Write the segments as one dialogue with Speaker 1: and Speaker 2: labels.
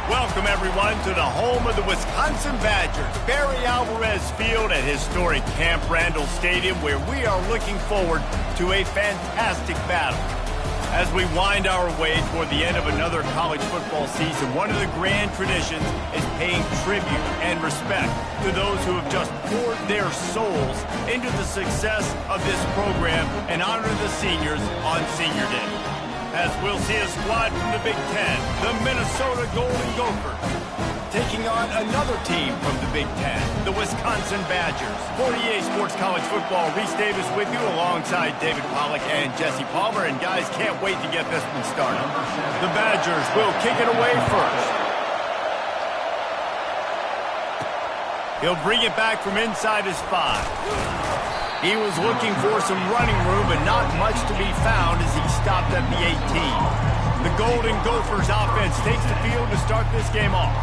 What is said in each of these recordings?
Speaker 1: Welcome, everyone, to the home of the Wisconsin Badgers, Barry Alvarez Field at historic Camp Randall Stadium, where we are looking forward to a fantastic battle. As we wind our way toward the end of another college football season, one of the grand traditions is paying tribute and respect to those who have just poured their souls into the success of this program and honor the seniors on Senior Day. As we'll see a squad from the Big Ten, the Minnesota Golden Gophers, taking on another team from the Big Ten, the Wisconsin Badgers. For EA Sports College Football, Reese Davis with you alongside David Pollack and Jesse Palmer. And guys, can't wait to get this one started. The Badgers will kick it away first. He'll bring it back from inside his 5. He was looking for some running room, but not much to be found as he stopped at the 18. The Golden Gophers offense takes the field to start this game off.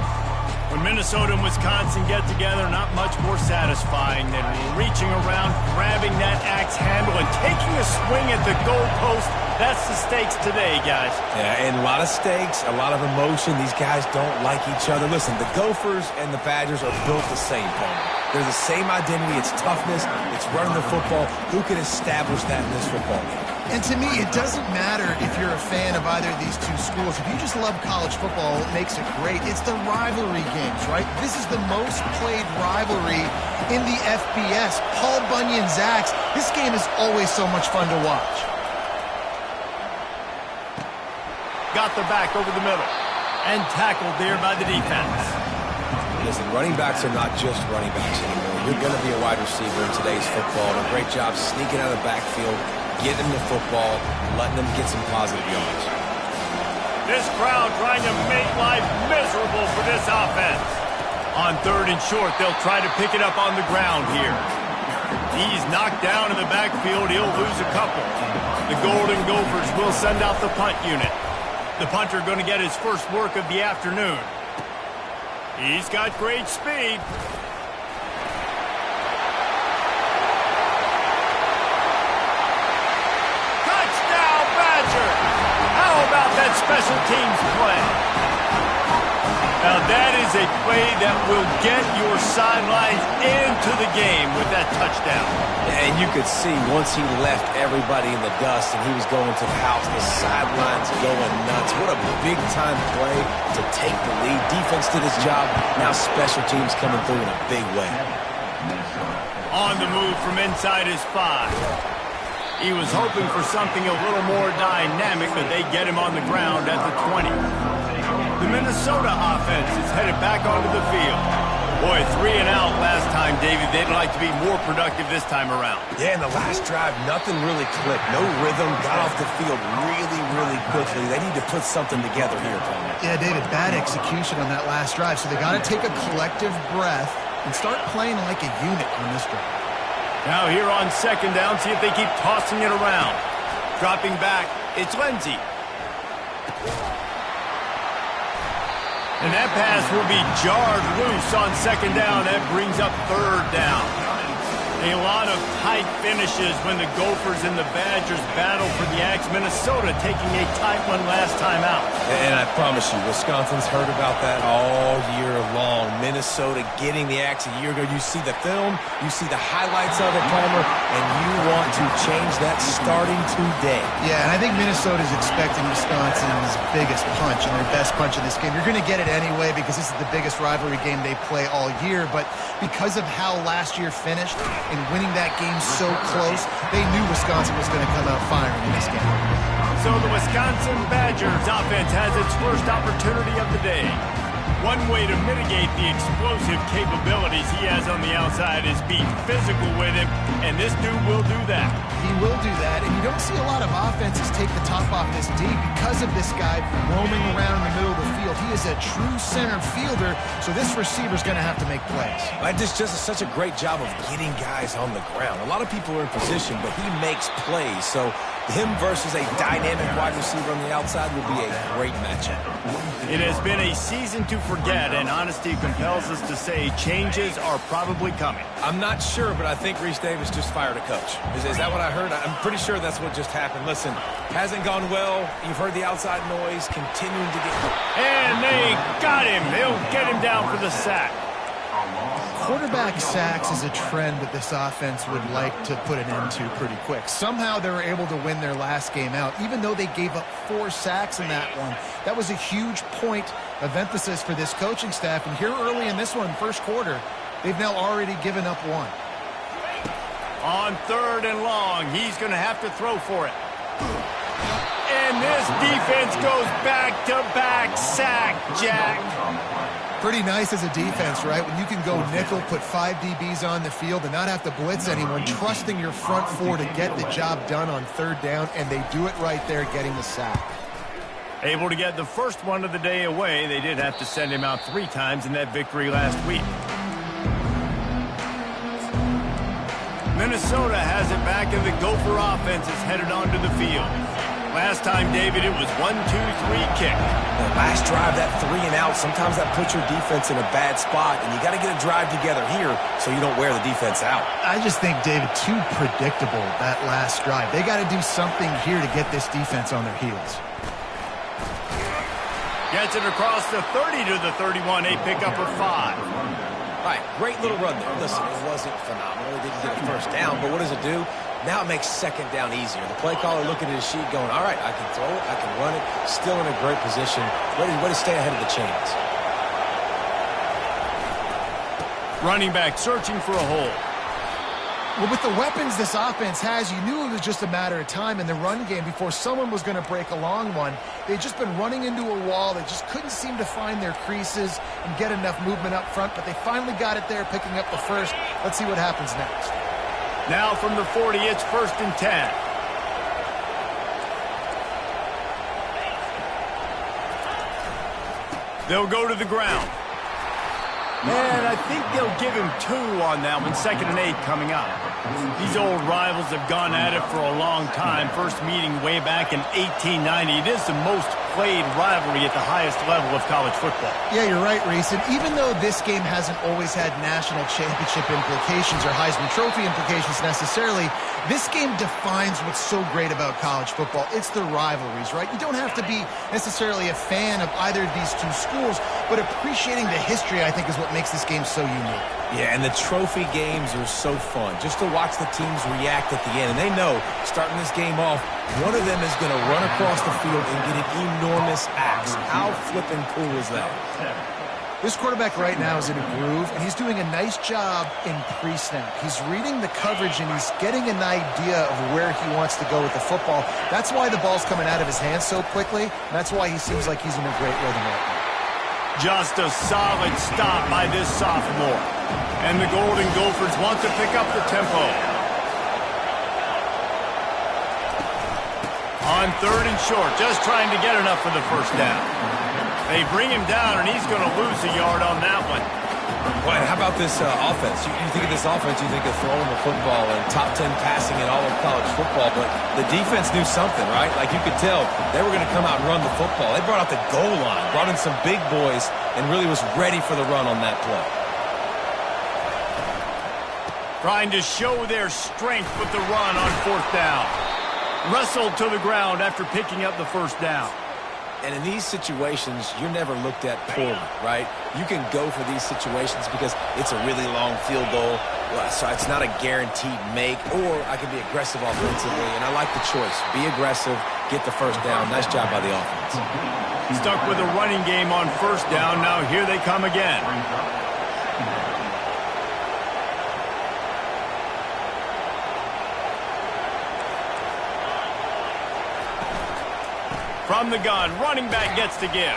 Speaker 1: When Minnesota and Wisconsin get together, not much more satisfying than reaching around, grabbing that axe handle, and taking a swing at the goalpost. That's the stakes today, guys.
Speaker 2: Yeah, and a lot of stakes, a lot of emotion. These guys don't like each other. Listen, the Gophers and the Badgers are built the same, Paul. They're the same identity. It's toughness. It's running the football. Who can establish that in this football game?
Speaker 3: And to me, it doesn't matter if you're a fan of either of these two schools. If you just love college football, it makes it great. It's the rivalry games, right? This is the most played rivalry in the FBS. Paul Bunyan's Axe. This game is always so much fun to watch.
Speaker 1: Got the back over the middle and tackled there by the defense.
Speaker 2: Listen, running backs are not just running backs anymore. You're going to be a wide receiver in today's football. And a great job sneaking out of the backfield, getting them the football, letting them get some positive yards.
Speaker 1: This crowd trying to make life miserable for this offense. On 3rd and short, they'll try to pick it up on the ground here. He's knocked down in the backfield. He'll lose a couple. The Golden Gophers will send out the punt unit. The punter going to get his first work of the afternoon. He's got great speed. Touchdown, Badger! How about that special teams play? Now that is a play that will get your sidelines into the game with that touchdown.
Speaker 2: And you could see once he left everybody in the dust and he was going to the house, the sidelines going nuts. What a big-time play to take the lead. Defense did his job. Now special teams coming through in a big way.
Speaker 1: On the move from inside his 5. He was hoping for something a little more dynamic, but they get him on the ground at the 20. The Minnesota offense is headed back onto the field. Boy, 3 and out last time, David. They'd like to be more productive this time around.
Speaker 2: Yeah, in the last drive, nothing really clicked. No rhythm, got off the field really quickly. They need to put something together here, Palmer.
Speaker 3: Yeah, David, bad execution on that last drive, so they got to take a collective breath and start playing like a unit on this drive.
Speaker 1: Now here on 2nd down, see if they keep tossing it around. Dropping back, it's Lindsey. And that pass will be jarred loose on 2nd down. That brings up 3rd down. A lot of tight finishes when the Gophers and the Badgers battle for the Axe. Minnesota taking a tight one last time out.
Speaker 2: And I promise you, Wisconsin's heard about that all year long. Minnesota getting the Axe a year ago. You see the film, you see the highlights of it, Palmer, and you want to change that starting today.
Speaker 3: Yeah, and I think Minnesota's expecting Wisconsin's biggest punch and their best punch in this game. You're going to get it anyway because this is the biggest rivalry game they play all year, but because of how last year finished and winning that game so close, they knew Wisconsin was going to come out firing in this game.
Speaker 1: So the Wisconsin Badgers offense has its first opportunity of the day. One way to mitigate the explosive capabilities he has on the outside is be physical with him, and this dude will do that.
Speaker 3: He will do that, and you don't see a lot of offenses take the top off this D because of this guy roaming around in the middle of the field. He is a true center fielder, so this receiver's going to have to make plays.
Speaker 2: This just is such a great job of getting guys on the ground. A lot of people are in position, but he makes plays, so Him versus a dynamic wide receiver on the outside will be a great matchup.
Speaker 1: It has been a season to forget, and honesty compels us to say changes are probably coming.
Speaker 2: I'm not sure, but I think Reese Davis just fired a coach. Is that what I heard? I'm pretty sure that's what just happened. Listen, hasn't gone well. You've heard the outside noise continuing to get...
Speaker 1: And they got him. They'll get him down for the sack.
Speaker 3: Quarterback sacks is a trend that this offense would like to put an end to pretty quick. Somehow they were able to win their last game out, even though they gave up 4 sacks in that one. That was a huge point of emphasis for this coaching staff. And here early in this one, first quarter, they've now already given up 1.
Speaker 1: On 3rd and long, he's going to have to throw for it. And this defense goes back-to-back sack, Jack.
Speaker 3: Pretty nice as a defense, right? When you can go nickel, put 5 DBs on the field and not have to blitz anyone, trusting your front 4 to get the job done on 3rd down, and they do it right there, getting the sack.
Speaker 1: Able to get the first one of the day away. They did have to send him out 3 times in that victory last week. Minnesota has it back, and the Gopher offense is headed onto the field. Last time, David, it was 1-2-3 kick.
Speaker 2: The last drive, that 3 and out, sometimes that puts your defense in a bad spot, and you got to get a drive together here so you don't wear the defense out.
Speaker 3: I just think, David, too predictable, that last drive. They got to do something here to get this defense on their heels.
Speaker 1: Gets it across the 30 to the 31, a pickup of 5.
Speaker 2: All right, great little run there. Listen, it wasn't phenomenal. It didn't get a first down, but what does it do? Now it makes 2nd down easier. The play caller looking at his sheet going, all right, I can throw it, I can run it, still in a great position, ready to stay ahead of the chains.
Speaker 1: Running back searching for a hole.
Speaker 3: Well, with the weapons this offense has, you knew it was just a matter of time in the run game before someone was going to break a long one. They'd just been running into a wall. They just couldn't seem to find their creases and get enough movement up front, but they finally got it there, picking up the first. Let's see what happens next.
Speaker 1: Now from the 40, it's 1st and 10. They'll go to the ground. And I think they'll give him 2 on that one. 2nd and 8 coming up. These old rivals have gone at it for a long time. First meeting way back in 1890. It is the most played rivalry at the highest level of college football.
Speaker 3: Yeah, you're right, Reese. And even though this game hasn't always had national championship implications or Heisman Trophy implications necessarily, this game defines what's so great about college football. It's the rivalries, right? You don't have to be necessarily a fan of either of these 2 schools, but appreciating the history, I think, is what makes this game so unique.
Speaker 2: Yeah, and the trophy games are so fun, just to watch the teams react at the end. And they know, starting this game off, one of them is going to run across the field and get an enormous axe. How flippin' cool is that?
Speaker 3: This quarterback right now is in a groove, and he's doing a nice job in pre-snap. He's reading the coverage, and he's getting an idea of where he wants to go with the football. That's why the ball's coming out of his hands so quickly, and that's why he seems like he's in a great rhythm right now.
Speaker 1: Just a solid stop by this sophomore. And the Golden Gophers want to pick up the tempo. On 3rd and short, just trying to get enough for the first down. They bring him down, and he's going to lose a yard on that one.
Speaker 2: Well, how about this offense? You think of this offense, you think of throwing the football and top 10 passing in all of college football, but the defense knew something, right? Like you could tell they were going to come out and run the football. They brought out the goal line, brought in some big boys, and really was ready for the run on that play.
Speaker 1: Trying to show their strength with the run on 4th down. Wrestled to the ground after picking up the first down.
Speaker 2: And in these situations, you're never looked at poorly, right? You can go for these situations because it's a really long field goal, so it's not a guaranteed make, or I can be aggressive offensively, and I like the choice. Be aggressive, get the first down. Nice job by the offense.
Speaker 1: Stuck with a running game on 1st down. Now here they come again. From the gun, running back gets to give.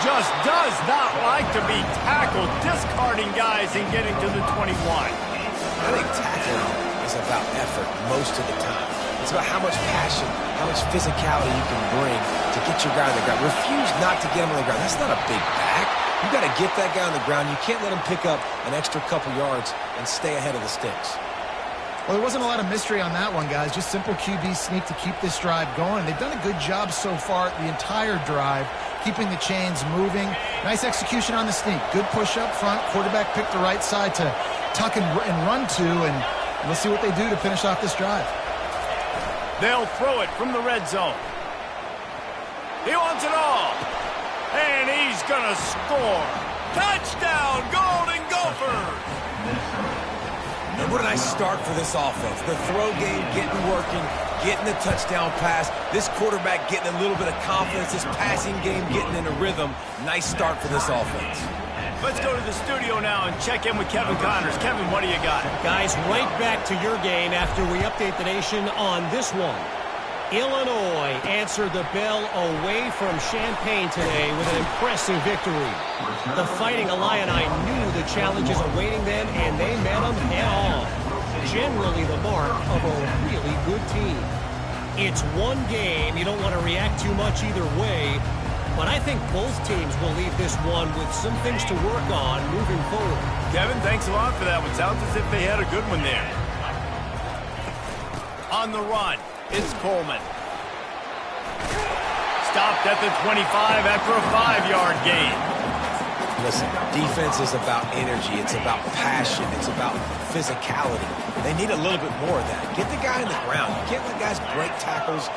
Speaker 1: Just does not like to be tackled, discarding guys and getting to the 21.
Speaker 2: I think tackling is about effort most of the time. It's about how much passion, how much physicality you can bring to get your guy on the ground. Refuse not to get him on the ground. That's not a big back. You got to get that guy on the ground. You can't let him pick up an extra couple yards and stay ahead of the sticks.
Speaker 3: Well, there wasn't a lot of mystery on that one, guys. Just simple QB sneak to keep this drive going. They've done a good job so far the entire drive, keeping the chains moving. Nice execution on the sneak. Good push up front. Quarterback picked the right side to tuck and run to, and we'll see what they do to finish off this drive.
Speaker 1: They'll throw it from the red zone. He wants it all. And he's going to score. Touchdown, Golden Gophers!
Speaker 2: And what a nice start for this offense. The throw game getting working, getting the touchdown pass. This quarterback getting a little bit of confidence. This passing game getting in a rhythm. Nice start for this offense.
Speaker 1: Let's go to the studio now and check in with Kevin Connors. Kevin, what do you got?
Speaker 4: Guys, right back to your game after we update the nation on this one. Illinois answered the bell away from Champaign today with an impressive victory. The Fighting Illini knew the challenges awaiting them, and they met them head-on. Generally the mark of a really good team. It's one game. You don't want to react too much either way, but I think both teams will leave this one with some things to work on moving forward.
Speaker 1: Kevin, thanks a lot for that one. Sounds as if they had a good one there. On the run, it's Coleman. Stopped at the 25 after a 5-yard gain.
Speaker 2: Listen, defense is about energy. It's about passion. It's about physicality. They need a little bit more of that. Get the guy in the ground. You can't let guys break tackles.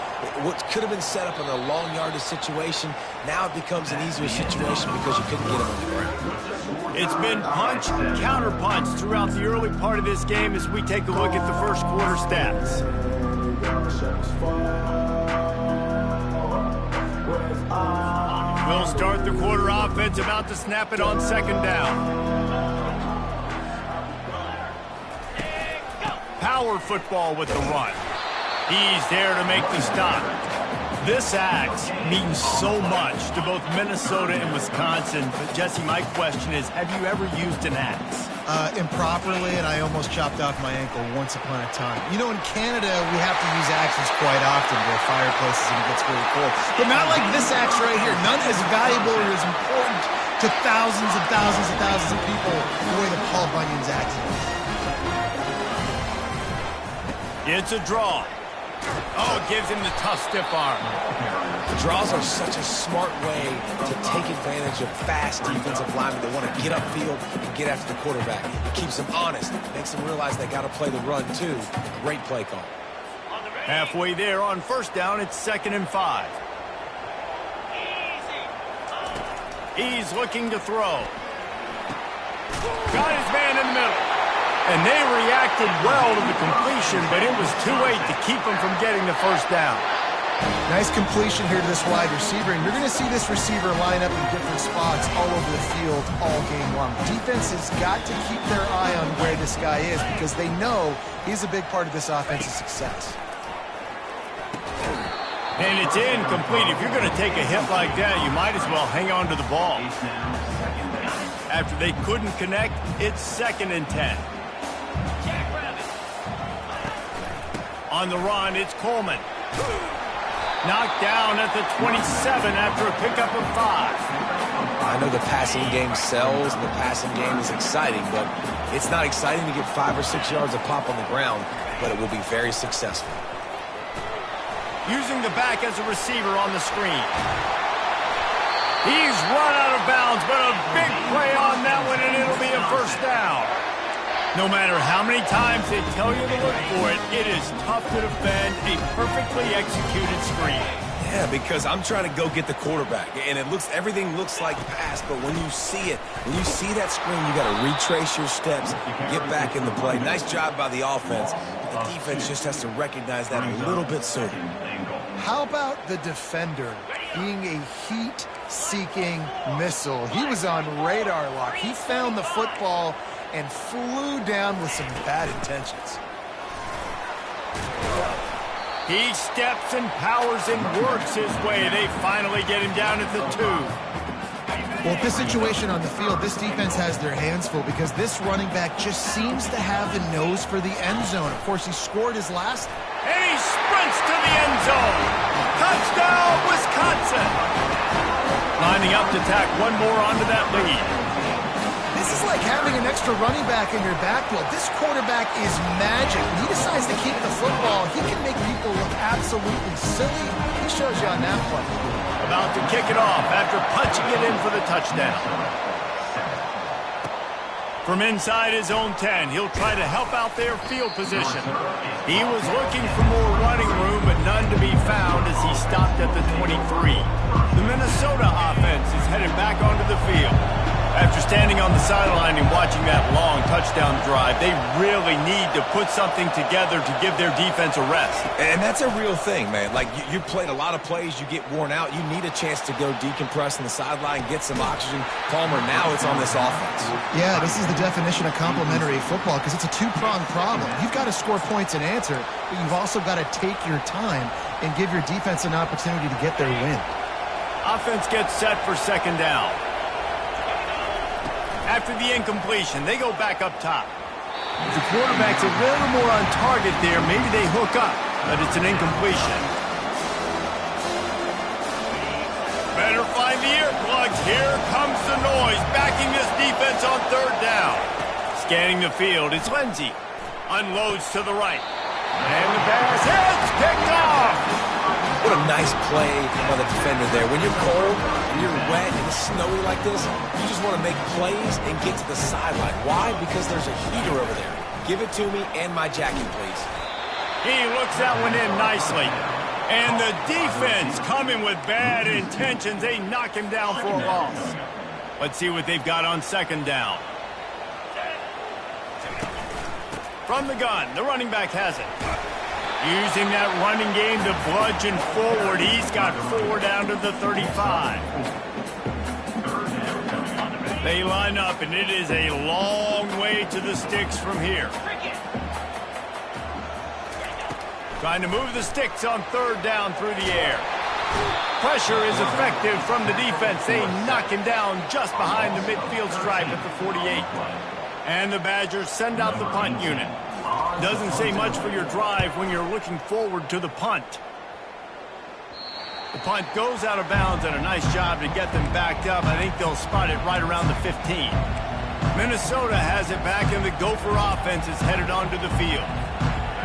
Speaker 2: What could have been set up in a long yardage situation, now it becomes an easier situation because you couldn't get him on the ground.
Speaker 1: It's been punch, counter punch throughout the early part of this game as we take a look at the first quarter stats. We'll start the quarter offense about to snap it on second down. Power football with the run. He's there to make the stop. This axe means so much to both Minnesota and Wisconsin. But, Jesse, my question is, have you ever used an axe?
Speaker 3: Improperly, and I almost chopped off my ankle once upon a time. You know, in Canada, we have to use axes quite often to fireplaces and it gets really cold. But not like this axe right here. None as valuable or as important to thousands and thousands and thousands of people the way that Paul Bunyan's axe is.
Speaker 1: It's a draw. Oh, it gives him the tough, stiff arm.
Speaker 2: Draws are such a smart way to take advantage of fast defensive linemen that want to get upfield and get after the quarterback. It keeps them honest. It makes them realize they got to play the run, too. Great play call.
Speaker 1: Halfway there on first down, it's 2nd and 5. He's looking to throw. Got his man in the middle. And they reacted well to the completion, but it was too late to keep him from getting the first down.
Speaker 3: Nice completion here to this wide receiver, and you're going to see this receiver line up in different spots all over the field all game long. Defense has got to keep their eye on where this guy is because they know he's a big part of this offense's success.
Speaker 1: And it's incomplete. If you're going to take a hit like that, you might as well hang on to the ball. After they couldn't connect, it's 2nd and 10. On the run, it's Coleman. Knocked down at the 27 after a pickup of 5.
Speaker 2: I know the passing game sells and the passing game is exciting, but it's not exciting to get 5 or 6 yards of pop on the ground, but it will be very successful.
Speaker 1: Using the back as a receiver on the screen. He's run out of bounds, but a big play on that one, and it'll be a first down. No matter how many times they tell you to look for it, it is tough to defend a perfectly executed screen.
Speaker 2: Yeah, because I'm trying to go get the quarterback, and everything looks like pass, but when you see it, when you see that screen, you got to retrace your steps, get back in the play. Nice job by the offense. The defense just has to recognize that a little bit sooner.
Speaker 3: How about the defender being a heat-seeking missile? He was on radar lock. He found the football and flew down with some bad intentions.
Speaker 1: He steps and powers and works his way. They finally get him down at the 2.
Speaker 3: Well, with this situation on the field, this defense has their hands full because this running back just seems to have the nose for the end zone. Of course, he scored his last.
Speaker 1: And he sprints to the end zone. Touchdown, Wisconsin. Lining up to tack one more onto that lead.
Speaker 3: This is like having having an extra running back in your backfield. This quarterback is magic. When he decides to keep the football, he can make people look absolutely silly. He shows you on that play.
Speaker 1: About to kick it off after punching it in for the touchdown. From inside his own 10, he'll try to help out their field position. He was looking for more running room, but none to be found as he stopped at the 23. The Minnesota offense is headed back onto the field. After standing on the sideline and watching that long touchdown drive, they really need to put something together to give their defense a rest.
Speaker 2: And that's a real thing, man. Like, you played a lot of plays, you get worn out, you need a chance to go decompress on the sideline, get some oxygen. Palmer, now it's on this offense.
Speaker 3: Yeah, this is the definition of complementary football because it's a two-pronged problem. You've got to score points and answer, but you've also got to take your time and give your defense an opportunity to get their win.
Speaker 1: Offense gets set for second down. After the incompletion, they go back up top. If the quarterback's a little more on target there, maybe they hook up, but it's an incompletion. Better find the earplugs. Here comes the noise, backing this defense on third down. Scanning the field, it's Lindsey. Unloads to the right. And the pass hits, picked off.
Speaker 2: What a nice play by the defender there. When you're cold, when you're wet, and it's snowy like this, you just want to make plays and get to the sideline. Why? Because there's a heater over there. Give it to me and my jacket, please.
Speaker 1: He looks that one in nicely. And the defense coming with bad intentions. They knock him down for a loss. Let's see what they've got on second down. From the gun, the running back has it. Using that running game to bludgeon forward. He's got 4 down to the 35. They line up, and it is a long way to the sticks from here. Trying to move the sticks on third down through the air. Pressure is effective from the defense. They knock him down just behind the midfield stripe at the 48. And the Badgers send out the punt unit. Doesn't say much for your drive when you're looking forward to the punt. The punt goes out of bounds, and a nice job to get them backed up. I think they'll spot it right around the 15. Minnesota has it back, and the Gopher offense is headed onto the field.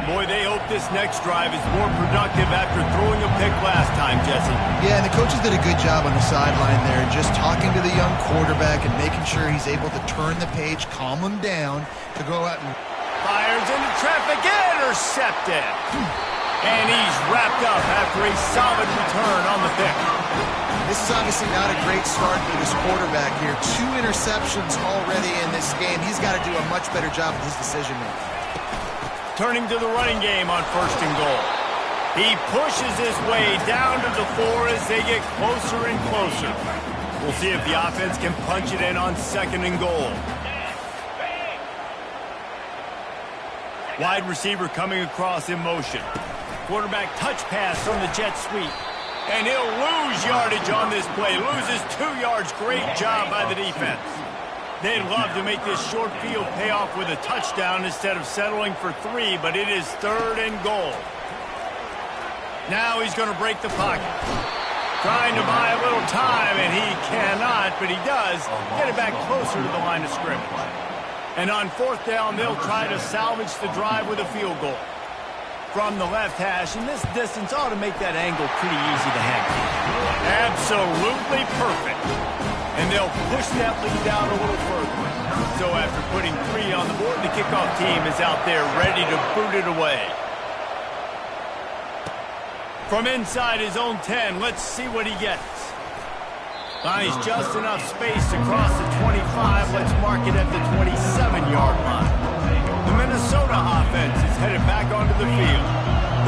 Speaker 1: Boy, they hope this next drive is more productive after throwing a pick last time, Jesse.
Speaker 3: Yeah, and the coaches did a good job on the sideline there, just talking to the young quarterback and making sure he's able to turn the page, calm him down, to go out and...
Speaker 1: Fires into traffic, intercepted. And he's wrapped up after a solid return on the pick.
Speaker 3: This is obviously not a great start for this quarterback here. 2 interceptions already in this game. He's got to do a much better job with his decision-making.
Speaker 1: Turning to the running game on first and goal. He pushes his way down to the 4 as they get closer and closer. We'll see if the offense can punch it in on second and goal. Wide receiver coming across in motion. Quarterback touch pass from the jet sweep. And he'll lose yardage on this play. Loses 2 yards. Great job by the defense. They'd love to make this short field pay off with a touchdown instead of settling for 3, but it is third and goal. Now he's going to break the pocket. Trying to buy a little time, and he cannot, but he does get it back closer to the line of scrimmage. And on fourth down, they'll try to salvage the drive with a field goal. From the left hash, and this distance ought to make that angle pretty easy to handle. Absolutely perfect. And they'll push that lead out a little further. So after putting 3 on the board, the kickoff team is out there ready to boot it away. From inside his own 10, let's see what he gets. Finds just enough space to cross the 25. Let's mark it at the 27-yard line. The Minnesota offense is headed back onto the field.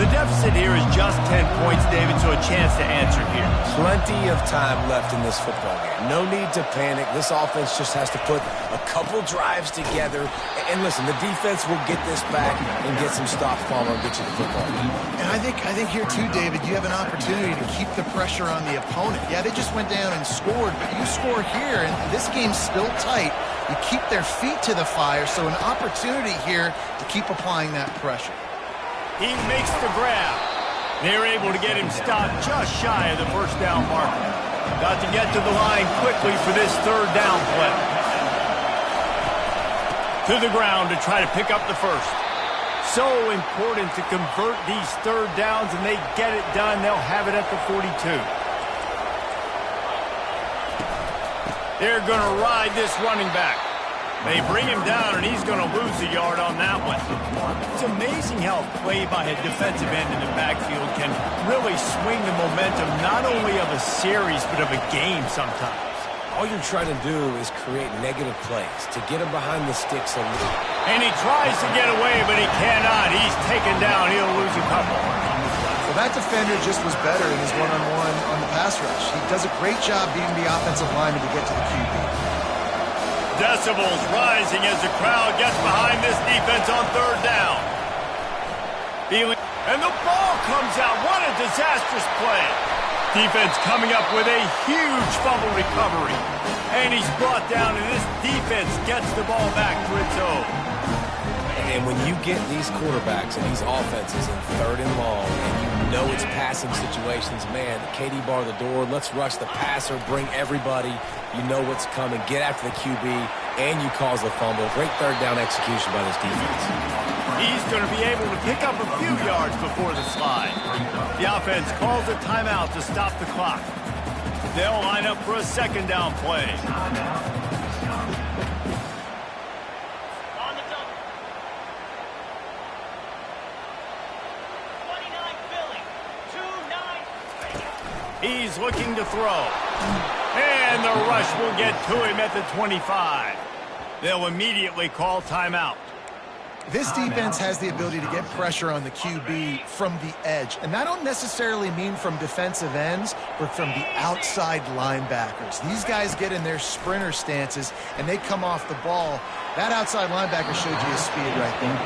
Speaker 1: The deficit here is just 10 points, David, so a chance to answer here.
Speaker 2: Plenty of time left in this football game. No need to panic. This offense just has to put a couple drives together. And listen, the defense will get this back and get some stops, Palmer, and get you the football.
Speaker 3: And I think here, too, David, you have an opportunity to keep the pressure on the opponent. Yeah, they just went down and scored, but you score here, and this game's still tight. You keep their feet to the fire, so an opportunity here to keep applying that pressure.
Speaker 1: He makes the grab. They're able to get him stopped just shy of the first down marker. Got to get to the line quickly for this third down play. To the ground to try to pick up the first. So important to convert these third downs, and they get it done. They'll have it at the 42. They're going to ride this running back. They bring him down, and he's going to lose a yard on that one. It's amazing how a play by a defensive end in the backfield can really swing the momentum not only of a series but of a game sometimes.
Speaker 2: All you're trying to do is create negative plays to get him behind the sticks a little.
Speaker 1: And he tries to get away, but he cannot. He's taken down. He'll lose a couple.
Speaker 3: Well, that defender just was better in his one-on-one on the pass rush. He does a great job beating the offensive lineman to get to the QB.
Speaker 1: Decibels rising as the crowd gets behind this defense on third down. And the ball comes out. What a disastrous play. Defense coming up with a huge fumble recovery. And he's brought down, and this defense gets the ball back to its own.
Speaker 2: And when you get these quarterbacks and these offenses in third and long, and you know it's passing situations, man, KD bar the door, let's rush the passer, bring everybody. You know what's coming. Get after the QB, and you cause the fumble. Great third down execution by this defense.
Speaker 1: He's going to be able to pick up a few yards before the slide. The offense calls a timeout to stop the clock. They'll line up for a second down play. He's looking to throw. And the rush will get to him at the 25. They'll immediately call timeout.
Speaker 3: This defense has the ability to get pressure on the QB from the edge. And I don't necessarily mean from defensive ends, but from the outside linebackers. These guys get in their sprinter stances, and they come off the ball. That outside linebacker showed you his speed right there.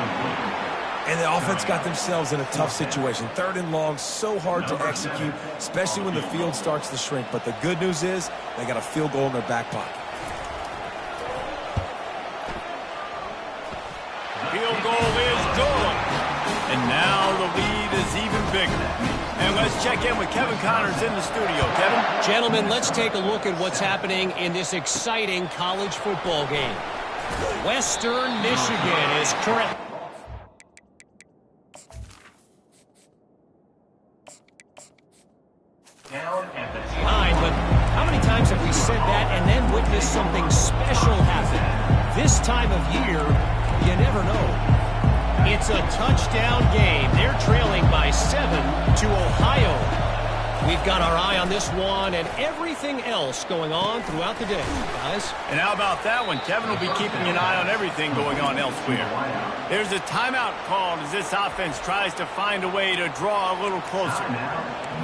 Speaker 2: And the offense got themselves in a tough situation. Third and long, so hard to execute, especially when the field starts to shrink. But the good news is they got a field goal in their back pocket.
Speaker 1: Field goal is good. And now the lead is even bigger. And let's check in with Kevin Connors in the studio. Kevin?
Speaker 4: Gentlemen, let's take a look at what's happening in this exciting college football game. Western Michigan is current. But how many times have we said that and then witnessed something special happen? This time of year, you never know. It's a touchdown game. They're trailing by 7 to Ohio. We've got our eye on this one and everything else going on throughout the day, guys.
Speaker 1: And how about that one? Kevin will be keeping an eye on everything going on elsewhere. There's a timeout called as this offense tries to find a way to draw a little closer.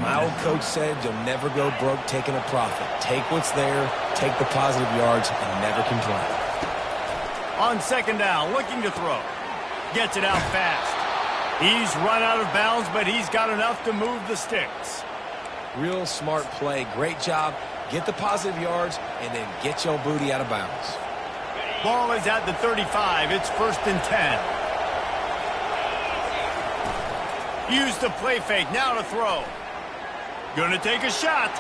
Speaker 2: My old coach said you'll never go broke taking a profit. Take what's there, take the positive yards, and never complain.
Speaker 1: On second down, looking to throw. Gets it out fast. He's run out of bounds, but he's got enough to move the sticks.
Speaker 2: Real smart play. Great job. Get the positive yards, and then get your booty out of bounds.
Speaker 1: Ball is at the 35. It's 1st and 10. Use the play fake. Now to throw. Gonna take a shot.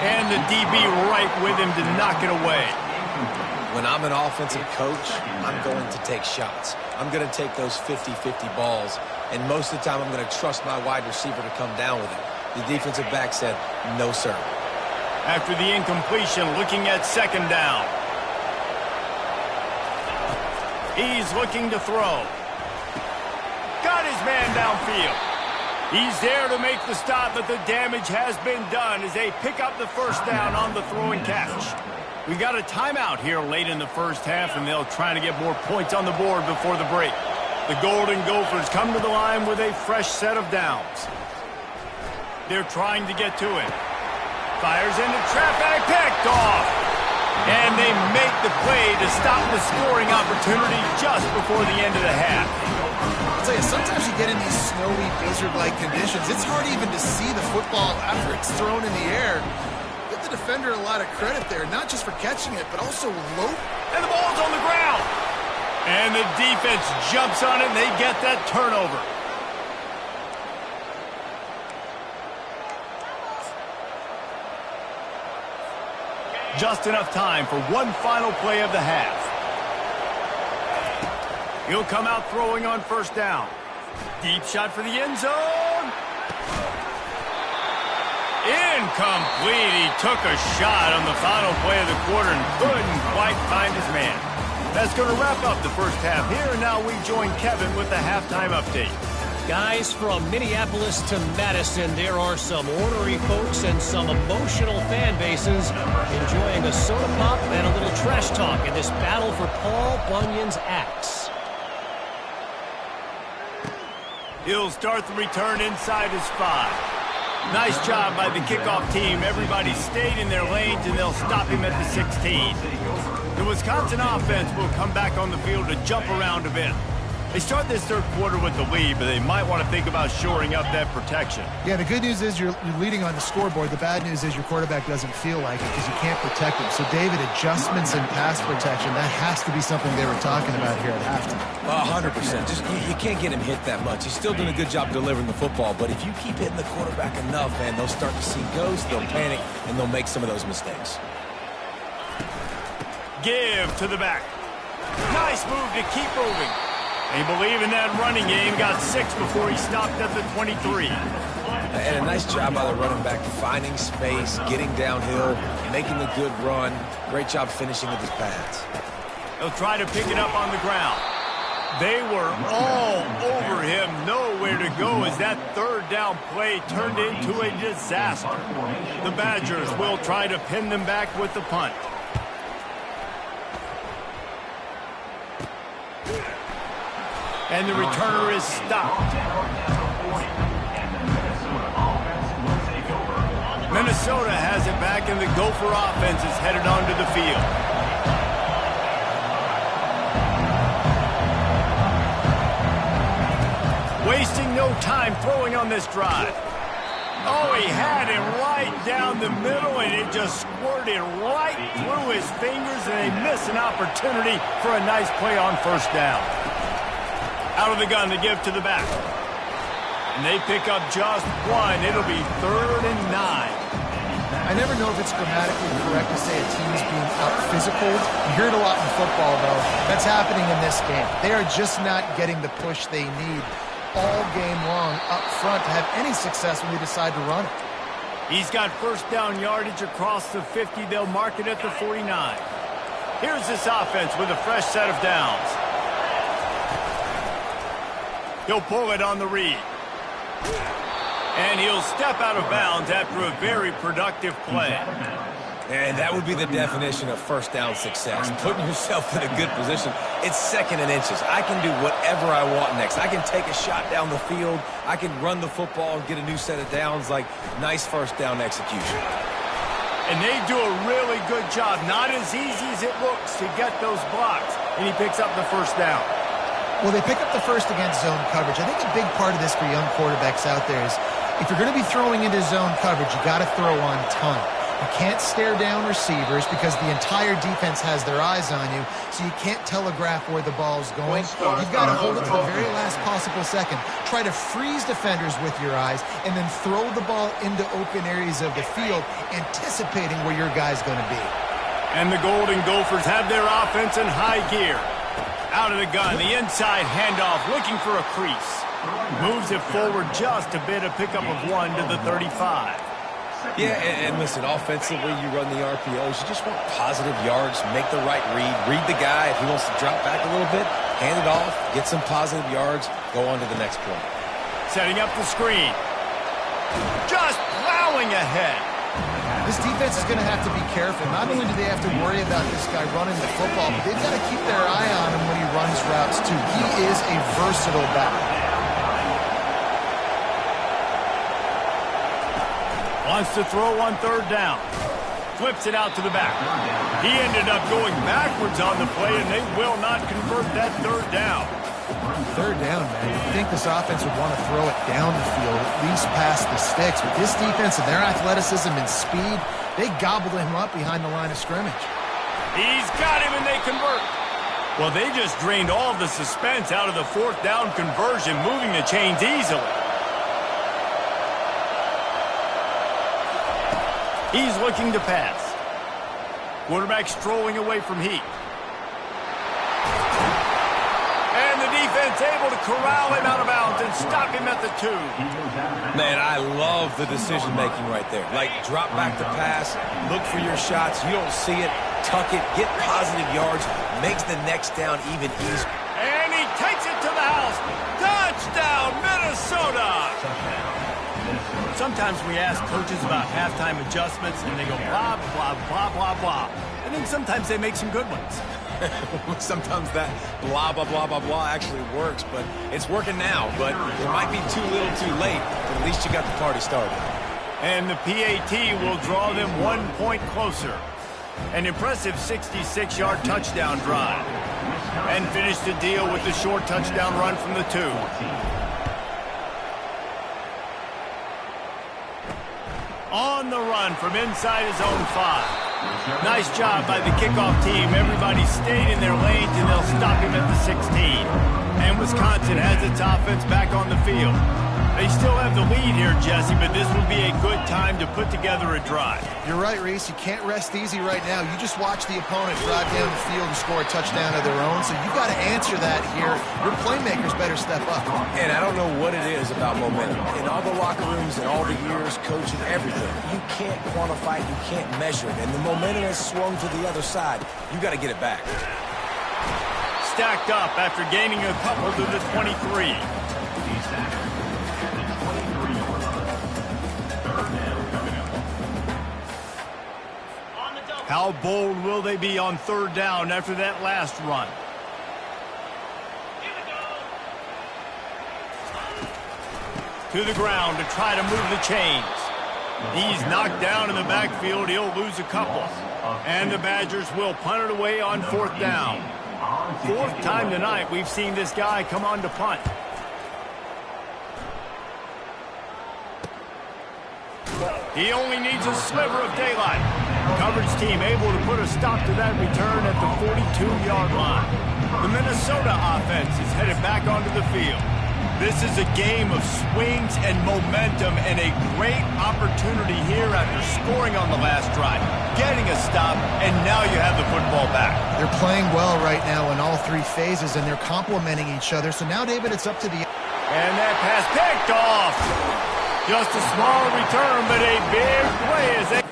Speaker 1: And the DB right with him to knock it away.
Speaker 2: When I'm an offensive coach, I'm going to take shots. I'm going to take those 50-50 balls, and most of the time I'm going to trust my wide receiver to come down with it. The defensive back said, no, sir.
Speaker 1: After the incompletion, looking at second down. He's looking to throw. Got his man downfield. He's there to make the stop, but the damage has been done as they pick up the first down on the throw and catch. We got a timeout here late in the first half, and they'll try to get more points on the board before the break. The Golden Gophers come to the line with a fresh set of downs. They're trying to get to it. Fires into traffic, picked off. And they make the play to stop the scoring opportunity just before the end of the half.
Speaker 3: I'll tell you, sometimes you get in these snowy, blizzard-like conditions. It's hard even to see the football after it's thrown in the air. Give the defender a lot of credit there, not just for catching it, but also low.
Speaker 1: And the ball's on the ground. And the defense jumps on it, and they get that turnover. Just enough time for one final play of the half. He'll come out throwing on first down. Deep shot for the end zone. Incomplete. He took a shot on the final play of the quarter and couldn't quite find his man. That's going to wrap up the first half here, and now we join Kevin with the halftime update.
Speaker 4: Guys, from Minneapolis to Madison, there are some ornery folks and some emotional fan bases enjoying a soda pop and a little trash talk in this battle for Paul Bunyan's axe.
Speaker 1: He'll start the return inside his 5. Nice job by the kickoff team. Everybody stayed in their lanes, and they'll stop him at the 16. The Wisconsin offense will come back on the field to jump around a bit. They start this third quarter with the lead, but they might want to think about shoring up that protection.
Speaker 3: Yeah, the good news is you're leading on the scoreboard. The bad news is your quarterback doesn't feel like it because you can't protect him. So, David, adjustments in pass protection, that has to be something they were talking about here at halftime.
Speaker 2: 100%. Just you can't get him hit that much. He's still doing a good job delivering the football, but if you keep hitting the quarterback enough, man, they'll start to see ghosts, they'll panic, and they'll make some of those mistakes.
Speaker 1: Give to the back. Nice move to keep moving. They believe in that running game. Got 6 before he stopped at the 23.
Speaker 2: And a nice job by the running back finding space, getting downhill, making a good run. Great job finishing with his pads.
Speaker 1: He'll try to pick it up on the ground. They were all over him. Nowhere to go as that third down play turned into a disaster. The Badgers will try to pin them back with the punt. And the returner is stopped. Minnesota has it back, and the Gopher offense is headed onto the field. Wasting no time throwing on this drive. Oh, he had it right down the middle, and it just squirted right through his fingers, and they miss an opportunity for a nice play on first down. Out of the gun to give to the back. And they pick up just 1. It'll be 3rd and 9.
Speaker 3: I never know if it's grammatically correct to say a team is being out-physical. You hear it a lot in football, though. That's happening in this game. They are just not getting the push they need all game long up front to have any success when they decide to run it.
Speaker 1: He's got first down yardage across the 50. They'll mark it at the 49. Here's this offense with a fresh set of downs. He'll pull it on the read. And he'll step out of bounds after a very productive play.
Speaker 2: And that would be the definition of first down success. Putting yourself in a good position. It's 2nd and inches. I can do whatever I want next. I can take a shot down the field. I can run the football and get a new set of downs. Like, nice first down execution.
Speaker 1: And they do a really good job. Not as easy as it looks to get those blocks. And he picks up the first down.
Speaker 3: Well, they pick up the first against zone coverage. I think a big part of this for young quarterbacks out there is if you're going to be throwing into zone coverage, you got to throw on time. You can't stare down receivers because the entire defense has their eyes on you, so you can't telegraph where the ball's going. You've got to hold it to the very last possible second. Try to freeze defenders with your eyes and then throw the ball into open areas of the field, anticipating where your guy's going to be.
Speaker 1: And the Golden Gophers have their offense in high gear. Out of the gun, the inside handoff, looking for a crease. Moves it forward just a bit, a pickup of 1 to the 35.
Speaker 2: Yeah, and listen, offensively, you run the RPOs. You just want positive yards, make the right read the guy. If he wants to drop back a little bit, hand it off, get some positive yards, go on to the next play.
Speaker 1: Setting up the screen. Just plowing ahead.
Speaker 3: This defense is going to have to be careful. Not only do they have to worry about this guy running the football, but they've got to keep their eye on him when he runs routes, too. He is a versatile back.
Speaker 1: Wants to throw on 3rd down. Flips it out to the back. He ended up going backwards on the play, and they will not convert that 3rd down.
Speaker 3: 3rd down, man. You'd think this offense would want to throw it down the field, at least past the sticks. With this defense and their athleticism and speed, they gobbled him up behind the line of scrimmage.
Speaker 1: He's got him, and they convert. Well, they just drained all the suspense out of the 4th down conversion, moving the chains easily. He's looking to pass. Quarterback strolling away from heat. And the defense able to corral him out of bounds and stop him at the 2.
Speaker 2: Man, I love the decision-making right there. Like, drop back the pass, look for your shots. You don't see it, tuck it, get positive yards, makes the next down even easier.
Speaker 1: And he takes it to the house. Touchdown, Minnesota! Sometimes we ask coaches about halftime adjustments, and they go blah, blah, blah, blah, blah. And then sometimes they make some good ones.
Speaker 2: Sometimes that blah, blah, blah, blah, blah actually works, but it's working now. But it might be too little too late, but at least you got the party started.
Speaker 1: And the PAT will draw them 1 point closer. An impressive 66-yard touchdown drive. And finish the deal with the short touchdown run from the 2. On the run from inside his own 5. Nice job by the kickoff team. Everybody stayed in their lanes, and they'll stop him at the 16. And Wisconsin has its offense back on the field. They still have the lead here, Jesse, but this would be a good time to put together a drive.
Speaker 3: You're right, Reese. You can't rest easy right now. You just watch the opponent drive down the field and score a touchdown of their own, so you got to answer that here. Your playmakers better step up.
Speaker 2: And I don't know what it is about momentum. In all the locker rooms and all the years coaching everything, you can't quantify it, you can't measure it. And the momentum has swung to the other side. You got to get it back.
Speaker 1: Stacked up after gaining a couple to the 23. How bold will they be on 3rd down after that last run? To the ground to try to move the chains. He's knocked down in the backfield. He'll lose a couple. And the Badgers will punt it away on 4th down. 4th time tonight we've seen this guy come on to punt. He only needs a sliver of daylight. Coverage team able to put a stop to that return at the 42-yard line. The Minnesota offense is headed back onto the field. This is a game of swings and momentum, and a great opportunity here after scoring on the last drive, getting a stop, and now you have the football back.
Speaker 3: They're playing well right now in all 3 phases, and they're complementing each other. So now, David, it's up to the...
Speaker 1: And that pass picked off. Just a small return, but a big play as they...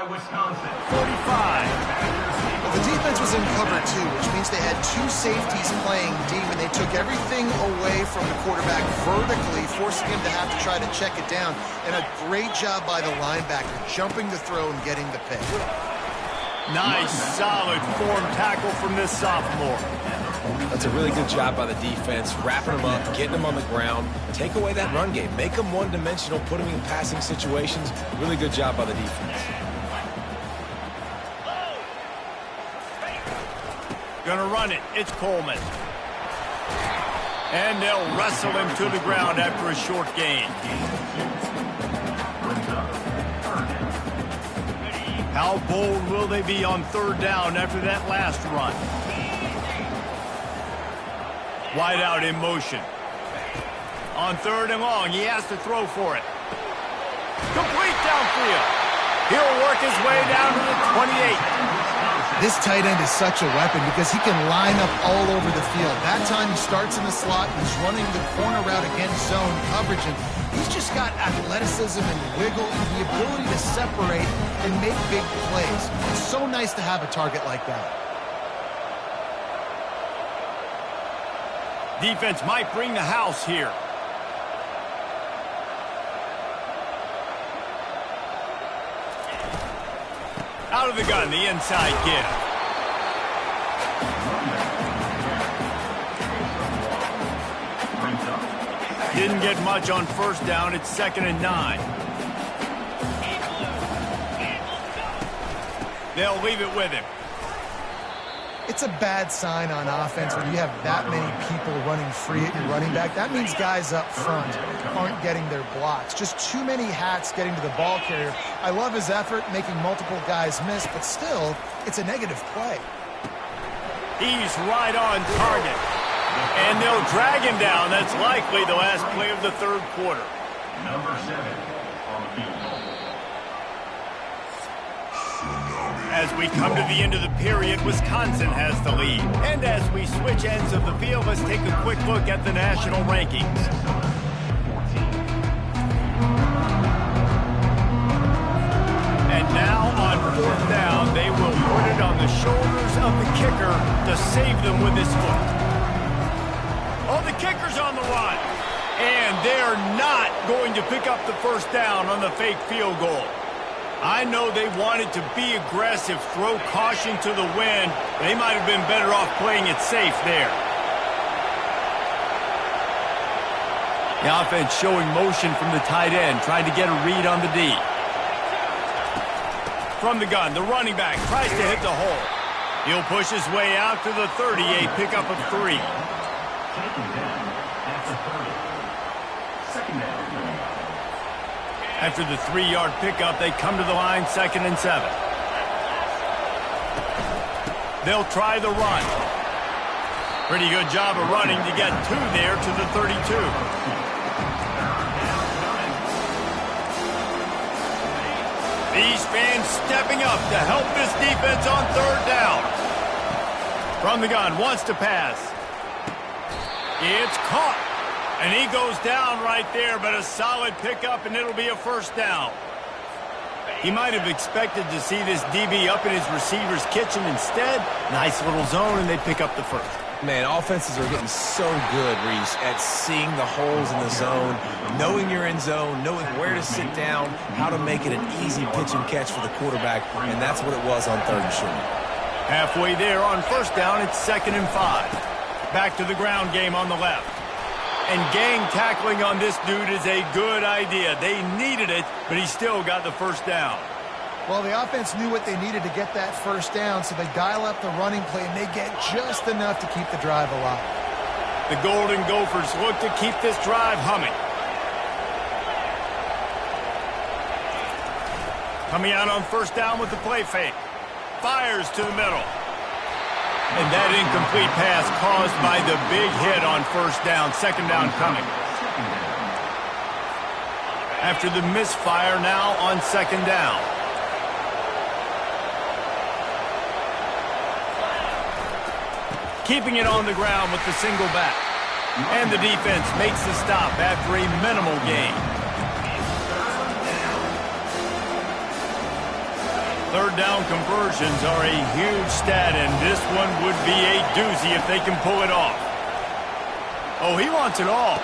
Speaker 4: Wisconsin.
Speaker 1: 45.
Speaker 3: The defense was in cover 2, which means they had 2 safeties playing deep, and they took everything away from the quarterback vertically, forcing him to have to try to check it down. And a great job by the linebacker, jumping the throw and getting the pick.
Speaker 1: Nice, solid form tackle from this sophomore.
Speaker 2: That's a really good job by the defense, wrapping them up, getting them on the ground. Take away that run game. Make them one-dimensional, put them in passing situations. Really good job by the defense.
Speaker 1: Gonna run it. It's Coleman. And they'll wrestle him to the ground after a short gain. How bold will they be on 3rd down after that last run? Wide out in motion. On 3rd and long, he has to throw for it. Complete downfield. He'll work his way down to the 28.
Speaker 3: This tight end is such a weapon because he can line up all over the field. That time he starts in the slot, he's running the corner route against zone coverage, and he's just got athleticism and wiggle and the ability to separate and make big plays. It's so nice to have a target like that.
Speaker 1: Defense might bring the house here. Out of the gun, the inside give. Didn't get much on 1st down. It's 2nd and 9. They'll leave it with him.
Speaker 3: It's a bad sign on offense when you have that many people running free at your running back. That means guys up front aren't getting their blocks. Just too many hats getting to the ball carrier. I love his effort, making multiple guys miss, but still, it's a negative play.
Speaker 1: He's right on target. And they'll drag him down. That's likely the last play of the third quarter.
Speaker 5: Number 7 on the field.
Speaker 1: As we come to the end of the period, Wisconsin has the lead. And as we switch ends of the field, let's take a quick look at the national rankings. And now on fourth down, they will put it on the shoulders of the kicker to save them with his foot. Oh, the kicker's on the run. And they're not going to pick up the first down on the fake field goal. I know they wanted to be aggressive, throw caution to the wind. They might have been better off playing it safe there. The offense showing motion from the tight end, trying to get a read on the D. From the gun, the running back tries to hit the hole. He'll push his way out to the 30, a pickup of 3.
Speaker 5: Taken down at the 30. Second down.
Speaker 1: After the 3-yard pickup, they come to the line, 2nd and 7. They'll try the run. Pretty good job of running to get 2 there to the 32. These fans stepping up to help this defense on 3rd down. From the gun, wants to pass. It's caught. And he goes down right there, but a solid pickup, and it'll be a first down. He might have expected to see this DB up in his receiver's kitchen instead. Nice little zone, and they pick up the first.
Speaker 2: Man, offenses are getting so good, Reese, at seeing the holes in the zone, knowing you're in zone, knowing where to sit down, how to make it an easy pitch and catch for the quarterback, and that's what it was on 3rd and short.
Speaker 1: Halfway there on first down, it's 2nd and 5. Back to the ground game on the left. And gang tackling on this dude is a good idea. They needed it, but he still got the first down.
Speaker 3: Well, the offense knew what they needed to get that first down, so they dial up the running play, and they get just enough to keep the drive alive.
Speaker 1: The Golden Gophers look to keep this drive humming. Coming out on first down with the play fake. Fires to the middle. And that incomplete pass caused by the big hit on first down. 2nd down coming. After the misfire, now on 2nd down. Keeping it on the ground with the single back. And the defense makes the stop after a minimal gain. 3rd down conversions are a huge stat, and this one would be a doozy if they can pull it off. Oh, he wants it all.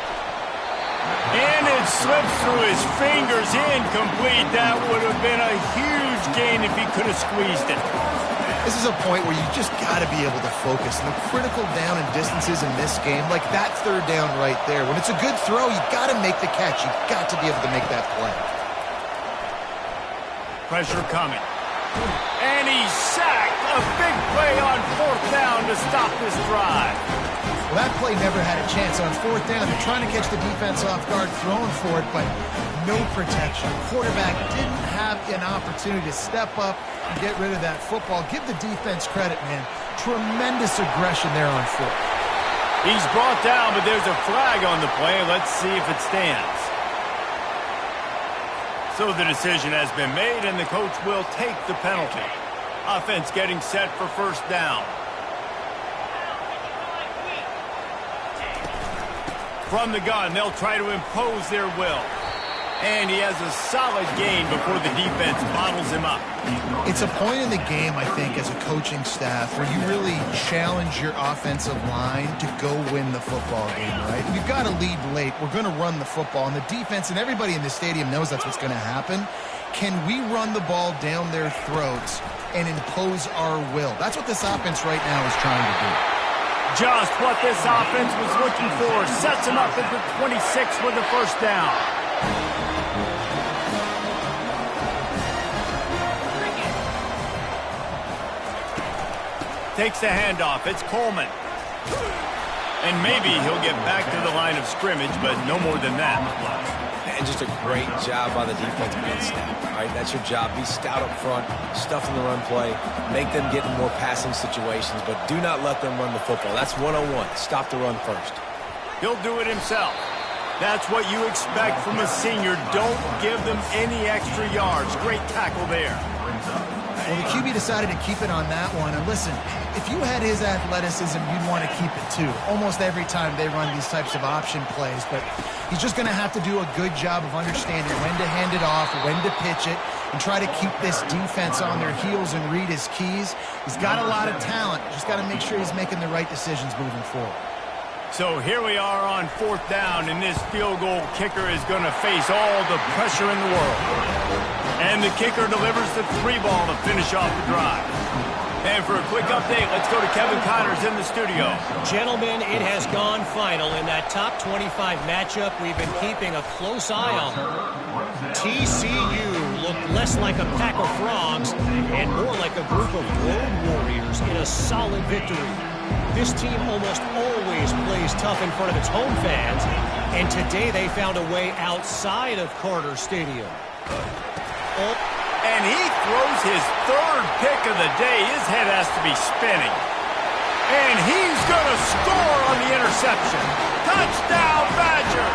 Speaker 1: And it slips through his fingers, incomplete. That would have been a huge gain if he could have squeezed it.
Speaker 3: This is a point where you just got to be able to focus. And the critical down and distances in this game, like that 3rd down right there, when it's a good throw, you got to make the catch. You got to be able to make that play.
Speaker 1: Pressure coming. And he's sacked. A big play on 4th down to stop this drive.
Speaker 3: Well, that play never had a chance on 4th down. They're trying to catch the defense off guard, throwing for it, but no protection. Quarterback didn't have an opportunity to step up and get rid of that football. Give the defense credit, man. Tremendous aggression there on 4th.
Speaker 1: He's brought down, but there's a flag on the play. Let's see if it stands. So the decision has been made, and the coach will take the penalty. Offense getting set for first down. From the gun, they'll try to impose their will. And he has a solid gain before the defense bottles him up.
Speaker 3: It's a point in the game, I think, as a coaching staff where you really challenge your offensive line to go win the football game, right? We've got to lead late. We're going to run the football, and the defense and everybody in the stadium knows that's what's going to happen. Can we run the ball down their throats and impose our will? That's what this offense right now is trying to do.
Speaker 1: Just what this offense was looking for. Sets him up at the 26 with the first down. takes the handoff. It's Coleman. And maybe he'll get back to the line of scrimmage, but no more than that.
Speaker 2: And just a great job by the defense being stout. All right, that's your job. Be stout up front, stuff in the run play, make them get in more passing situations, but do not let them run the football. That's 101. Stop the run first.
Speaker 1: He'll do it himself. That's what you expect from a senior. Don't give them any extra yards. Great tackle there.
Speaker 3: Well, the QB decided to keep it on that one. And listen, if you had his athleticism, you'd want to keep it too. Almost every time they run these types of option plays. But he's just going to have to do a good job of understanding when to hand it off, when to pitch it, and try to keep this defense on their heels and read his keys. He's got a lot of talent. Just got to make sure he's making the right decisions moving forward.
Speaker 1: So here we are on 4th down, and this field goal kicker is going to face all the pressure in the world. And the kicker delivers the 3-ball to finish off the drive. And for a quick update, let's go to Kevin Connors in the studio.
Speaker 4: Gentlemen, it has gone final in that top 25 matchup we've been keeping a close eye on. TCU looked less like a pack of frogs and more like a group of road warriors in a solid victory. This team almost always plays tough in front of its home fans, and today they found a way outside of Carter Stadium.
Speaker 1: And he throws his 3rd pick of the day. His head has to be spinning. And he's going to score on the interception. Touchdown, Badger!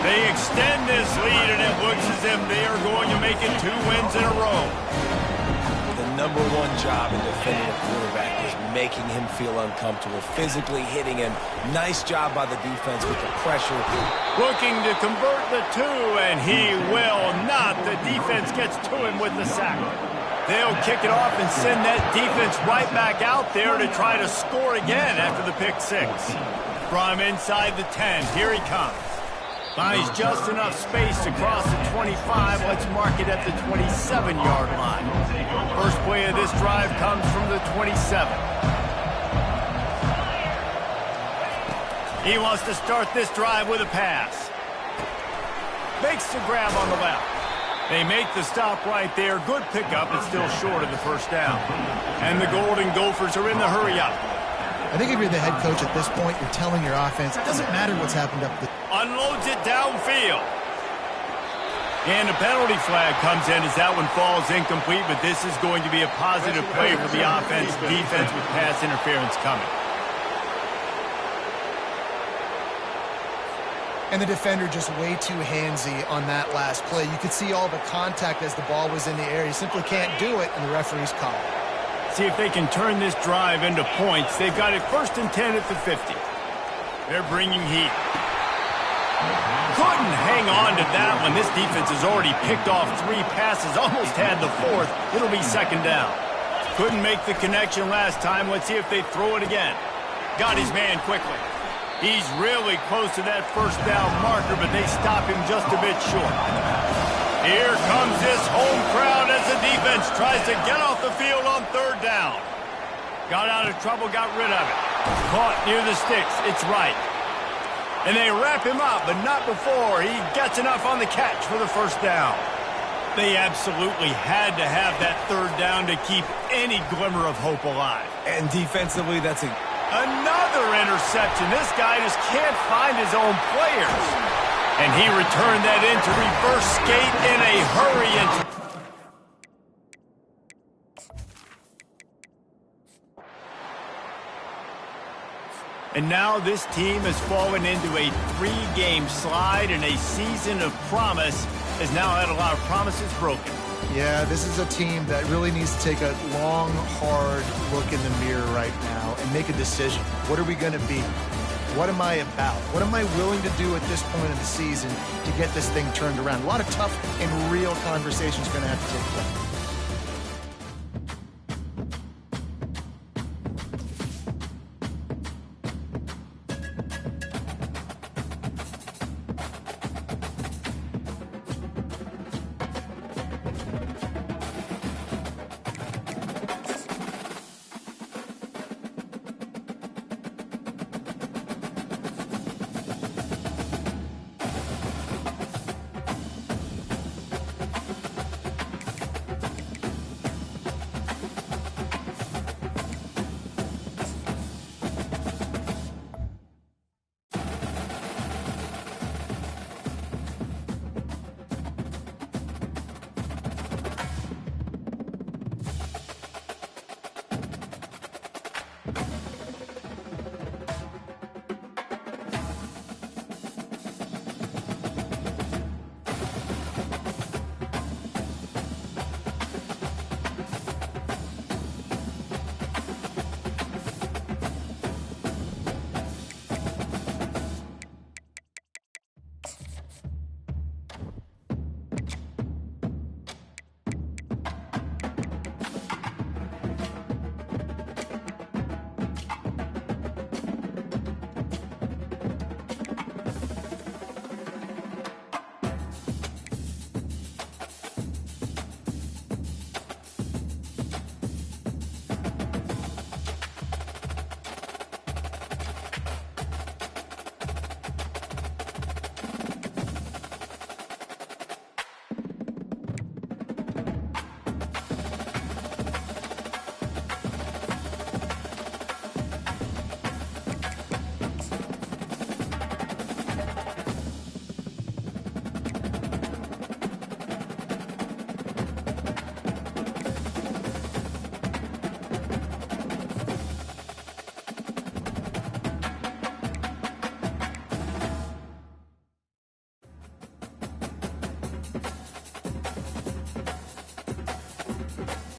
Speaker 1: They extend this lead, and it looks as if they are going to make it 2 wins in a row.
Speaker 2: The #1 job in defending a quarterback is making him feel uncomfortable, physically hitting him. Nice job by the defense with the pressure.
Speaker 1: Looking to convert the 2, and he will not. The defense gets to him with the sack. They'll kick it off and send that defense right back out there to try to score again after the pick 6. From inside the 10, here he comes. Finds just enough space to cross the 25. Let's mark it at the 27-yard line. First play of this drive comes from the 27. He wants to start this drive with a pass. Makes the grab on the left. They make the stop right there. Good pickup, but still short of the first down. And the Golden Gophers are in the hurry-up.
Speaker 3: I think if you're the head coach at this point, you're telling your offense, it doesn't matter what's happened up there.
Speaker 1: Unloads it downfield. And a penalty flag comes in as that one falls incomplete, but this is going to be a positive play for the offense. Defense with pass interference coming.
Speaker 3: And the defender just way too handsy on that last play. You could see all the contact as the ball was in the air. He simply can't do it, and the referee's call.
Speaker 1: See if they can turn this drive into points. They've got it 1st and 10 at the 50. They're bringing heat. Couldn't hang on to that one. This defense has already picked off 3 passes, almost had the 4th. It'll be 2nd down. Couldn't make the connection last time. Let's see if they throw it again. Got his man quickly. He's really close to that 1st down marker, but they stop him just a bit short. Here comes this home crowd as the defense tries to get off the field on 3rd down. Got out of trouble, got rid of it. Caught near the sticks. It's right. And they wrap him up, but not before he gets enough on the catch for the 1st down. They absolutely had to have that 3rd down to keep any glimmer of hope alive.
Speaker 2: And defensively, that's
Speaker 1: another interception. This guy just can't find his own players. And he returned that into reverse skate in a hurry. And now this team has fallen into a 3-game slide, and a season of promise has now had a lot of promises broken.
Speaker 3: Yeah, this is a team that really needs to take a long, hard look in the mirror right now and make a decision. What are we going to be? What am I about? What am I willing to do at this point in the season to get this thing turned around? A lot of tough and real conversations are going to have to take place.